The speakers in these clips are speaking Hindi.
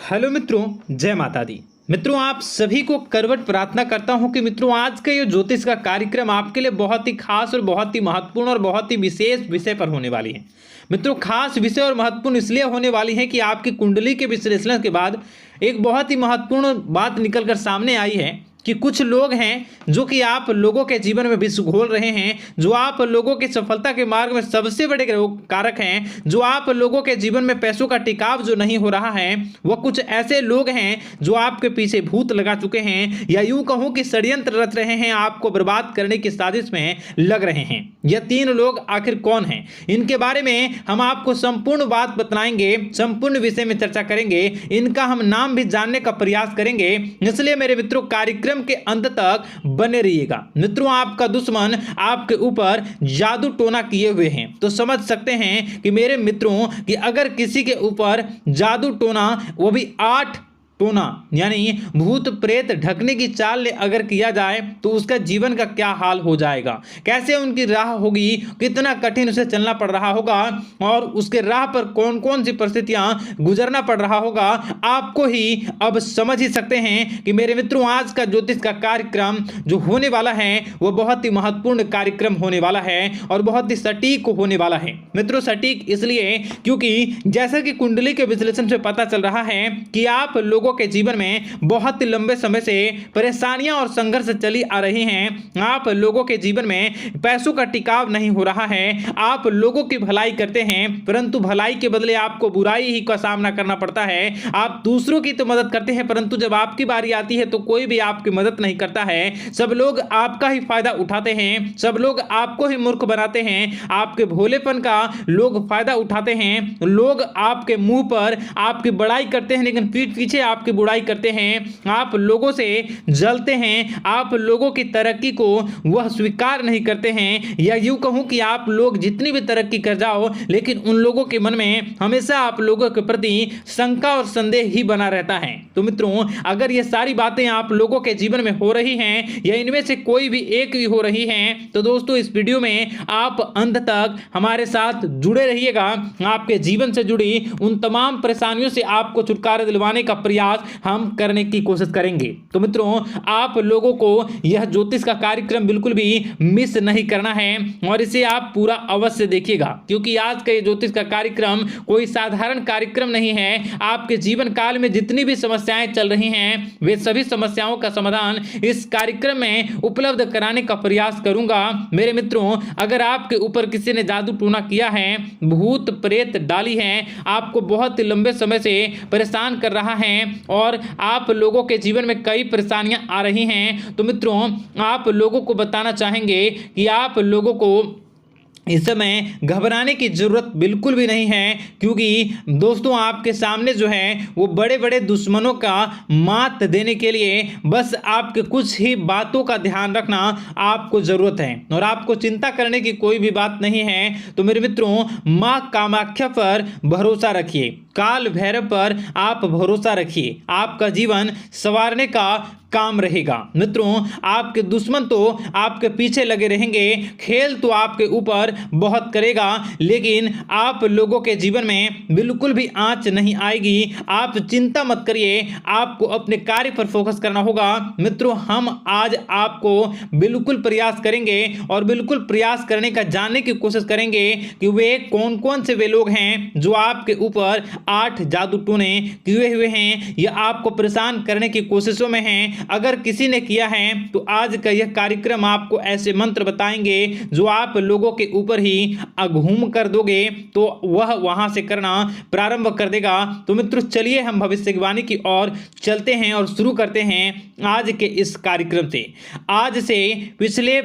हेलो मित्रों, जय माता दी। मित्रों, आप सभी को करवट प्रार्थना करता हूं कि मित्रों आज का ये ज्योतिष का कार्यक्रम आपके लिए बहुत ही खास और बहुत ही महत्वपूर्ण और बहुत ही विशेष विषय पर होने वाली है। मित्रों, खास विषय और महत्वपूर्ण इसलिए होने वाली है कि आपकी कुंडली के विश्लेषण के बाद एक बहुत ही महत्वपूर्ण बात निकलकर सामने आई है कि कुछ लोग हैं जो कि आप लोगों के जीवन में विष घोल रहे हैं, जो आप लोगों की सफलता के मार्ग में सबसे बड़े कारक हैं, जो आप लोगों के जीवन में पैसों का टिकाव जो नहीं हो रहा है, वह कुछ ऐसे लोग हैं जो आपके पीछे भूत लगा चुके हैं या यूं कहूं कि षड्यंत्र रच रहे हैं, आपको बर्बाद करने की साजिश में लग रहे हैं। यह तीन लोग आखिर कौन हैं, इनके बारे में हम आपको संपूर्ण बात बताएंगे, संपूर्ण विषय में चर्चा करेंगे, इनका हम नाम भी जानने का प्रयास करेंगे। इसलिए मेरे मित्रों, कार्यक्रम के अंत तक बने रहिएगा। मित्रों, आपका दुश्मन आपके ऊपर जादू टोना किए हुए हैं, तो समझ सकते हैं कि मेरे मित्रों कि अगर किसी के ऊपर जादू टोना, वो भी 8 टोना यानी भूत प्रेत ढकने की चाल ले अगर किया जाए तो उसका जीवन का क्या हाल हो जाएगा, कैसे उनकी राह होगी, कितना कठिन उसे चलना पड़ रहा होगा और उसके राह पर कौन कौन सी परिस्थितियां गुजरना पड़ रहा होगा, आपको ही अब समझ ही सकते हैं कि मेरे मित्रों आज का ज्योतिष का कार्यक्रम जो होने वाला है वह बहुत ही महत्वपूर्ण कार्यक्रम होने वाला है और बहुत ही सटीक होने वाला है। मित्रों, सटीक इसलिए क्योंकि जैसा कि कुंडली के विश्लेषण से पता चल रहा है कि आप लोगों के जीवन में बहुत ही लंबे समय से परेशानियां और संघर्ष चली आ रही हैं। आप लोगों के जीवन में पैसों का टिकाव नहीं हो रहा है। आप लोगों की भलाई करते हैं परंतु भलाई के बदले आपको बुराई ही का सामना करना पड़ता है। आप दूसरों की तो मदद करते हैं परंतु जब आपकी बारी आती है तो कोई भी आपकी मदद नहीं करता है। सब लोग आपका ही फायदा उठाते हैं, सब लोग आपको ही मूर्ख बनाते हैं, आपके भोलेपन का लोग फायदा उठाते हैं। लोग आपके मुंह पर आपकी बड़ाई करते हैं लेकिन पीठ पीछे आपकी बुराई करते हैं। आप लोगों से जलते हैं, आप लोगों की तरक्की को वह स्वीकार नहीं करते हैं, या यूं कहूं कि आप लोग जितनी भी तरक्की कर जाओ लेकिन उन लोगों के मन में हमेशा आप लोगों के प्रति शंका और संदेह ही बना रहता है। तो मित्रों, अगर ये सारी बातें आप लोगों के जीवन में हो रही हैं या इनमें से कोई भी एक भी हो रही हैं तो दोस्तों इस वीडियो में आप अंत तक हमारे साथ जुड़े रहिएगा। आपके जीवन से जुड़ी उन तमाम परेशानियों से आपको छुटकारा दिलवाने का प्रयास हम करने की कोशिश करेंगे। तो मित्रों, आप लोगों को यह ज्योतिष का कार्यक्रम बिल्कुल भी मिस नहीं करना है और इसे आप पूरा अवश्य देखिएगा क्योंकि आज का ये ज्योतिष का कार्यक्रम कोई साधारण कार्यक्रम नहीं है। आपके जीवन काल में जितनी भी समस्याएं चल रही हैं वे सभी समस्याओं का समाधान इस कार्यक्रम में उपलब्ध कराने का प्रयास करूंगा। मेरे मित्रों, अगर आपके ऊपर किसी ने जादू टोना किया है, भूत प्रेत डाली है, आपको बहुत लंबे समय से परेशान कर रहा है और आप लोगों के जीवन में कई परेशानियां आ रही हैं, तो मित्रों आप लोगों को बताना चाहेंगे कि आप लोगों को इस समय घबराने की जरूरत बिल्कुल भी नहीं है क्योंकि दोस्तों आपके सामने जो है वो बड़े बड़े दुश्मनों का मात देने के लिए बस आपके कुछ ही बातों का ध्यान रखना आपको जरूरत है और आपको चिंता करने की कोई भी बात नहीं है। तो मेरे मित्रों, मां कामाख्या पर भरोसा रखिए, काल भैरव पर आप भरोसा रखिए, आपका जीवन संवारने का काम रहेगा। मित्रों, आपके दुश्मन तो आपके पीछे लगे रहेंगे, खेल तो आपके ऊपर बहुत करेगा लेकिन आप लोगों के जीवन में बिल्कुल भी आंच नहीं आएगी। आप चिंता मत करिए, आपको अपने कार्य पर फोकस करना होगा। मित्रों, हम आज आपको बिल्कुल प्रयास करेंगे और बिल्कुल प्रयास करने का जानने की कोशिश करेंगे कि वे कौन कौन से वे लोग हैं जो आपके ऊपर 8 जादू टोने किए हुए हैं या आपको परेशान करने की कोशिशों में हैं। अगर किसी ने किया है तो आज का यह कार्यक्रम आपको ऐसे मंत्र बताएंगे जो आप लोगों के ऊपर ही अघूम कर दोगे तो वह वहां से करना प्रारंभ कर देगा। तो मित्रों, चलिए हम भविष्यवाणी की ओर चलते हैं और शुरू करते हैं आज के इस कार्यक्रम से। आज से पिछले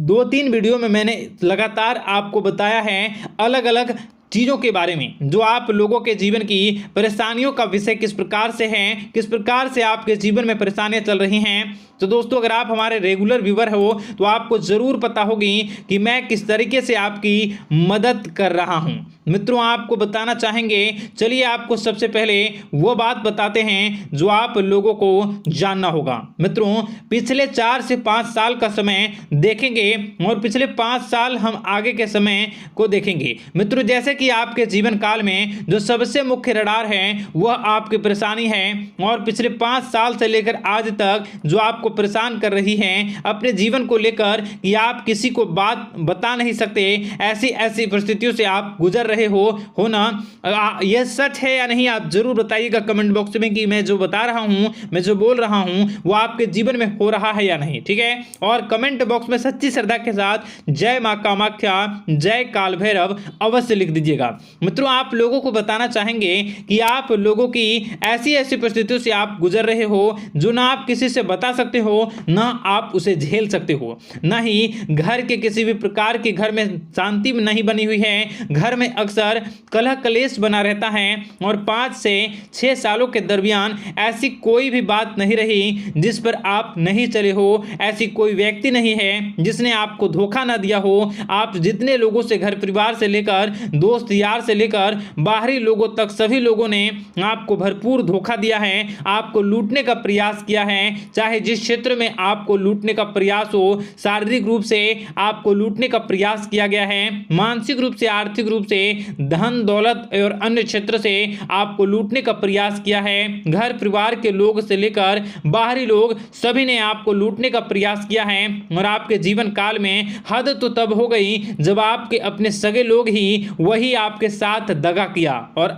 2-3 वीडियो में मैंने लगातार आपको बताया है अलग अलग चीज़ों के बारे में जो आप लोगों के जीवन की परेशानियों का विषय किस प्रकार से है, किस प्रकार से आपके जीवन में परेशानियां चल रही हैं तो दोस्तों अगर आप हमारे रेगुलर व्यूवर हो तो आपको जरूर पता होगी कि मैं किस तरीके से आपकी मदद कर रहा हूं। मित्रों आपको बताना चाहेंगे, चलिए आपको सबसे पहले वो बात बताते हैं जो आप लोगों को जानना होगा। मित्रों पिछले 4 से 5 साल का समय देखेंगे और पिछले 5 साल हम आगे के समय को देखेंगे। मित्रों जैसे कि आपके जीवन काल में जो सबसे मुख्य रडार है वह आपकी परेशानी है, और पिछले 5 साल से लेकर आज तक जो आपको परेशान कर रही है अपने जीवन को लेकर कि आप किसी को बात बता नहीं सकते, ऐसी ऐसी परिस्थितियों से आप गुजर रहे हो ना। यह सच है या नहीं आप जरूर बताइएगा कमेंट बॉक्स में कि मैं जो बता रहा हूं, मैं जो बोल रहा हूं वो आपके जीवन में हो रहा है या नहीं, ठीक है। और कमेंट बॉक्स में सच्ची श्रद्धा के साथ जय मां कामाख्या, जय काल भैरव अवश्य लिख दीजिएगा। मित्रों आप लोगों को बताना चाहेंगे कि आप लोगों की ऐसी ऐसी परिस्थितियों से आप गुजर रहे हो जो ना आप किसी से बता सकते हो ना आप उसे झेल सकते हो, ना ही घर के किसी भी प्रकार के घर में शांति नहीं बनी हुई है, घर में अक्सर कलह कलेश बना रहता है, और 5 से 6 सालों के दरमियान ऐसी कोई भी बात नहीं रही जिस पर आप नहीं चले हो, ऐसी कोई व्यक्ति नहीं है जिसने आपको धोखा ना दिया हो। आप जितने लोगों से घर परिवार से लेकर दोस्त यार से लेकर बाहरी लोगों तक सभी लोगों ने आपको भरपूर धोखा दिया है, आपको लूटने का प्रयास किया है। चाहे जिस क्षेत्र में आपको लूटने का प्रयास हो, शारीरिक रूप से आपको लूटने का प्रयास किया गया है, मानसिक रूप से आर्थिक रूप से धन दौलत और अन्य क्षेत्र से आपको लूटने का प्रयास किया है। घर परिवार के लोग से लेकर बाहरी लोग सभी ने आपको लूटने का प्रयास किया है, और आपके जीवन काल में हद तो तब हो गई जब आपके अपने सगे लोग ही वही आपके साथ दगा किया, और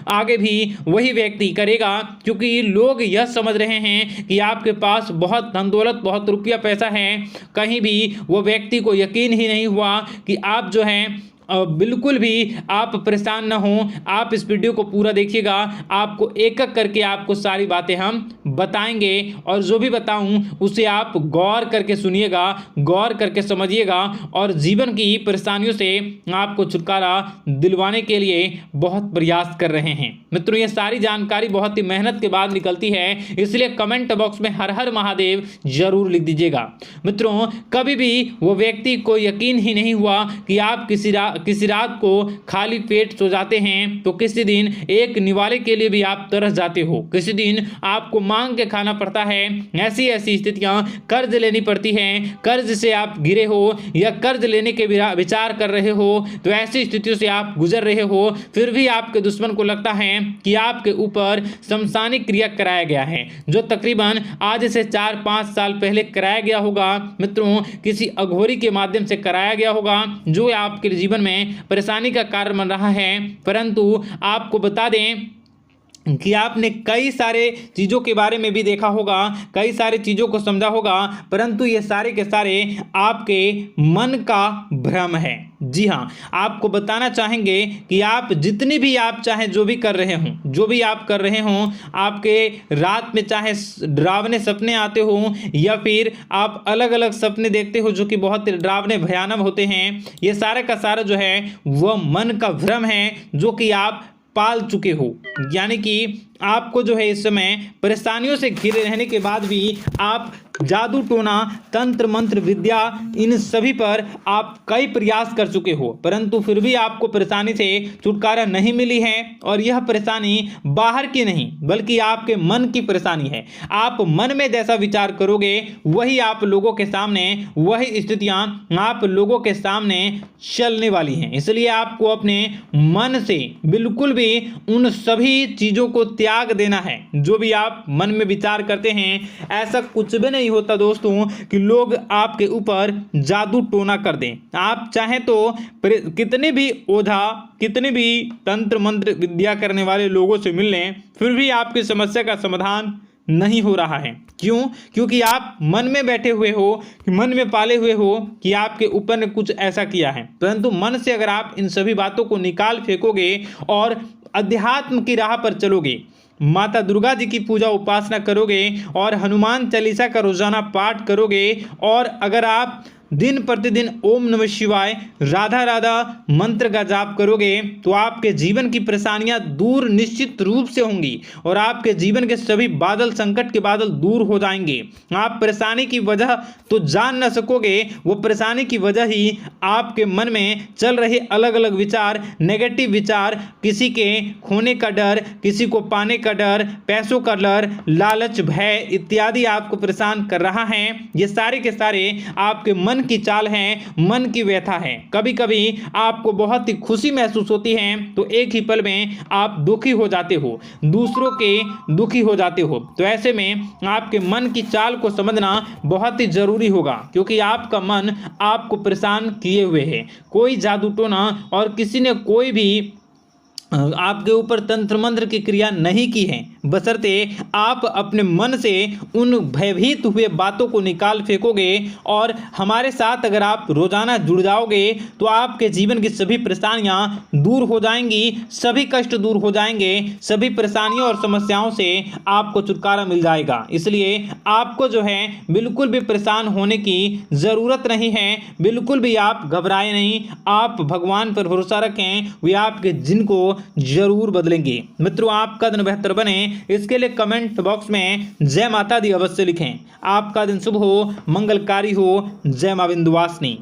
आगे भी वही व्यक्ति करेगा, क्योंकि लोग यह समझ रहे हैं कि आपके पास बहुत धन दौलत बहुत रुपया पैसा है। कहीं भी वो व्यक्ति को यकीन ही नहीं हुआ कि आप जो हैं बिल्कुल भी आप परेशान ना हो। आप इस वीडियो को पूरा देखिएगा, आपको एक एक करके आपको सारी बातें हम बताएंगे, और जो भी बताऊं उसे आप गौर करके सुनिएगा, गौर करके समझिएगा, और जीवन की परेशानियों से आपको छुटकारा दिलवाने के लिए बहुत प्रयास कर रहे हैं। मित्रों ये सारी जानकारी बहुत ही मेहनत के बाद निकलती है, इसलिए कमेंट बॉक्स में हर हर महादेव जरूर लिख दीजिएगा। मित्रों कभी भी वो व्यक्ति को यकीन ही नहीं हुआ कि आप किसी रात को खाली पेट सो जाते हैं, तो किसी दिन एक निवाले के लिए भी आप तरस जाते हो, किसी दिन आपको मांग के खाना पड़ता है। ऐसी ऐसी स्थितियां कर्ज लेनी पड़ती हैं, कर्ज से आप घिरे हो या कर्ज लेने के विचार कर रहे हो, तो ऐसी स्थितियों से आप गुजर रहे हो, फिर भी आपके दुश्मन को लगता है कि आपके ऊपर शमशानी क्रिया कराया गया है, जो तकरीबन आज से 4-5 साल पहले कराया गया होगा। मित्रों किसी अघोरी के माध्यम से कराया गया होगा, जो आपके जीवन में परेशानी का कारण बन रहा है। परंतु आपको बता दें कि आपने कई सारे चीज़ों के बारे में भी देखा होगा, कई सारी चीज़ों को समझा होगा, परंतु ये सारे के सारे आपके मन का भ्रम है। जी हाँ आपको बताना चाहेंगे कि आप जितनी भी आप चाहे जो भी कर रहे हों, जो भी आप कर रहे हों, आपके रात में चाहे डरावने सपने आते हों या फिर आप अलग अलग सपने देखते हो जो कि बहुत डरावने भयानक होते हैं, ये सारा का सारा जो है वह मन का भ्रम है जो कि आप पाल चुके हो। यानी कि आपको जो है इस समय परेशानियों से घिरे रहने के बाद भी आप जादू टोना तंत्र मंत्र विद्या इन सभी पर आप कई प्रयास कर चुके हो, परंतु फिर भी आपको परेशानी से छुटकारा नहीं मिली है। और यह परेशानी बाहर की नहीं बल्कि आपके मन की परेशानी है। आप मन में जैसा विचार करोगे वही आप लोगों के सामने, वही स्थितियां आप लोगों के सामने चलने वाली हैं। इसलिए आपको अपने मन से बिल्कुल भी उन सभी चीज़ों को त्याग देना है जो भी आप मन में विचार करते हैं। ऐसा कुछ भी नहीं होता दोस्तों कि लोग आपके ऊपर जादू टोना कर दें। आप चाहें तो कितने भी ओझा, कितने भी तंत्र मंत्र विद्या करने वाले लोगों से मिल लें, फिर भी आपकी समस्या का समाधान नहीं हो रहा है। क्यों? क्योंकि आप मन में बैठे हुए हो, मन में पाले हुए हो कि आपके ऊपर ने कुछ ऐसा किया है। परंतु मन से अगर आप इन सभी बातों को निकाल फेंकोगे और अध्यात्म की राह पर चलोगे, माता दुर्गा जी की पूजा उपासना करोगे और हनुमान चालीसा का रोजाना पाठ करोगे, और अगर आप दिन प्रतिदिन ओम नमः शिवाय, राधा राधा मंत्र का जाप करोगे तो आपके जीवन की परेशानियां दूर निश्चित रूप से होंगी और आपके जीवन के सभी बादल, संकट के बादल दूर हो जाएंगे। आप परेशानी की वजह तो जान न सकोगे, वो परेशानी की वजह ही आपके मन में चल रहे अलग अलग विचार, नेगेटिव विचार, किसी के खोने का डर, किसी को पाने का डर, पैसों का डर, लालच, भय इत्यादि आपको परेशान कर रहा है। ये सारे के सारे आपके मन की चाल हैं, मन की व्यथा है। कभी कभी आपको बहुत ही खुशी महसूस होती है तो एक ही पल में आप दुखी हो जाते हो, दूसरों के दुखी हो जाते हो। तो ऐसे में आपके मन की चाल को समझना बहुत ही जरूरी होगा, क्योंकि आपका मन आपको परेशान किए हुए है। कोई जादू टोना और किसी ने कोई भी आपके ऊपर तंत्र मंत्र की क्रिया नहीं की है, बशर्ते आप अपने मन से उन भयभीत हुए बातों को निकाल फेंकोगे और हमारे साथ अगर आप रोजाना जुड़ जाओगे तो आपके जीवन की सभी परेशानियां दूर हो जाएंगी, सभी कष्ट दूर हो जाएंगे, सभी परेशानियों और समस्याओं से आपको छुटकारा मिल जाएगा। इसलिए आपको जो है बिल्कुल भी परेशान होने की ज़रूरत नहीं है, बिल्कुल भी आप घबराए नहीं। आप भगवान पर भरोसा रखें, वे आपके दिन को जरूर बदलेंगे। मित्रों, आपका दिन बेहतर बने इसके लिए कमेंट बॉक्स में जय माता दी अवश्य लिखें। आपका दिन शुभ हो, मंगलकारी हो। जय मां विंध्यवासिनी।